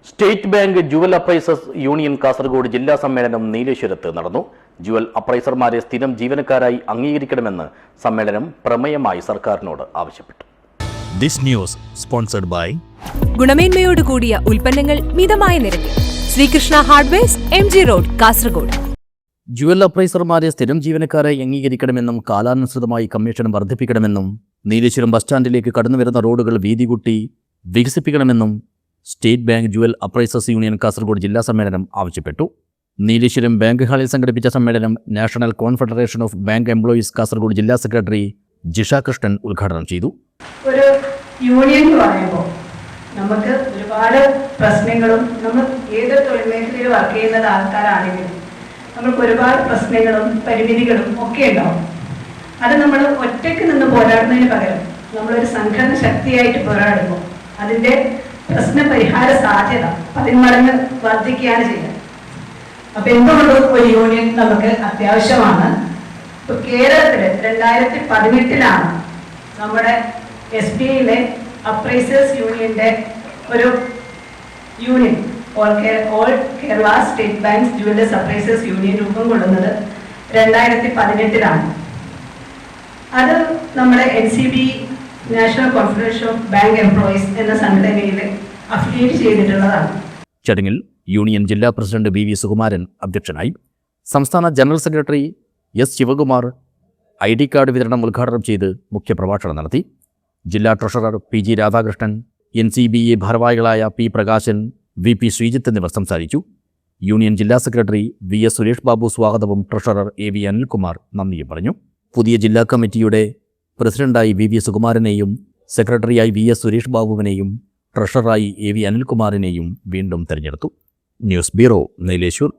State bank jewel appraisers union Kasaragod ജില്ലാ സമ്മേളനം നീലേശ്വരത്ത് നടന്നു. ജുവൽ അപ്രൈസർമാരെ സ്ഥിരം ജീവനക്കാരായി അംഗീകരിക്കണമെന്ന് സമ്മേളനം പ്രമേയമായി സർക്കാരിനോട് ആവശ്യപ്പെട്ടു. ദിസ് ന്യൂസ് സ്പോൺസർഡ് ബൈ ഗുണമേന്മയോട് കൂടിയ ഉൽപ്പന്നങ്ങൾ മിതമായ നിരക്കിൽ Sreekrishna hardwares MG road Kasaragod. Jewel അപ്രൈസർമാരെ സ്ഥിരം ജീവനക്കാരായി അംഗീകരിക്കണമെന്നും കാലാനുസൃതമായി കമ്മീഷൻ വർദ്ധിപ്പിക്കണമെന്നും നീലേശ്വരം ബസ് സ്റ്റാൻഡിലേക്ക് കടന്നുവരുന്ന റോഡുകൾ വീതി കൂട്ടി വികസിപ്പിക്കണമെന്നും state bank jewel appraisers union Kasaragod ജില്ലാ സമ്മേളനം ആവശ്യപ്പെട്ടു. നീലേശ്വരം ബാങ്ക് ഹാളിൽ സംഘടിപ്പിച്ച സമ്മേളനം national confederation of bank employees Kasaragod ജില്ലാ സെക്രട്ടറി ജിഷ കൃഷ്ണൻ ഉദ്ഘാടനം ചെയ്തു. ഒരു യൂണിയൻ എന്ന് പറയുമ്പോൾ നമുക്ക് ഒരുപാട് പ്രശ്നങ്ങളും, നമ്മൾ ഏത് തൊഴിൽ മേഖലയിൽ വർക്ക് ചെയ്യുന്ന ആൾക്കാരാണെങ്കിലും നമ്മൾക്ക് ഒരുപാട് പ്രശ്നങ്ങളും പരിമിതികളും ഒക്കെ ഉണ്ടാവും. അത് നമ്മൾ ഒറ്റയ്ക്ക് നിന്ന് പോരാടുന്നതിന് പകരം നമ്മളൊരു സംഘടന ശക്തിയായിട്ട് പോരാടുമ്പോൾ അതിൻ്റെ പ്രശ്ന പരിഹാര സാധ്യത 10 മടങ്ങ് വർദ്ധിക്കുകയാണ് ചെയ്യുന്നത്. അപ്പം എന്തുകൊണ്ടും ഒരു യൂണിയൻ നമുക്ക് അത്യാവശ്യമാണ്. ഇപ്പോൾ കേരളത്തിൽ 2018 നമ്മുടെ SBIയിലെ അപ്രൈസേഴ്സ് യൂണിയൻ്റെ ഒരു union all Kerala state bank jewellers appraisers union രൂപം കൊള്ളുന്നത് 2018 അത് നമ്മുടെ NCB national confederation of bank employees എന്ന സംഘടനയിൽ അഫിലിയേറ്റ് ചെയ്തിട്ടുള്ളതാണ്. ചടങ്ങിൽ യൂണിയൻ ജില്ലാ പ്രസിഡന്റ് BV സുകുമാരൻ അധ്യക്ഷനായി. സംസ്ഥാന general secretary S Sivakumar ID card വിതരണം ഉദ്ഘാടനം ചെയ്ത് മുഖ്യപ്രഭാഷണം നടത്തി. ജില്ലാ ട്രഷറർ PG രാധാകൃഷ്ണൻ, NCBA ഭാരവാഹികളായ P പ്രകാശൻ, VP ശ്രീജിത്ത് എന്നിവർ സംസാരിച്ചു. യൂണിയൻ ജില്ലാ സെക്രട്ടറി VS സുരേഷ് ബാബു സ്വാഗതവും ട്രഷറർ AV അനിൽകുമാർ നന്ദിയും പറഞ്ഞു. പുതിയ ജില്ലാ കമ്മിറ്റിയുടെ പ്രസിഡന്റായി VV സുകുമാരനെയും സെക്രട്ടറിയായി VS സുരേഷ് ബാബുവിനെയും ട്രഷററായി AV അനിൽകുമാറിനെയും വീണ്ടും തെരഞ്ഞെടുത്തു. News bureau, Nileshwar.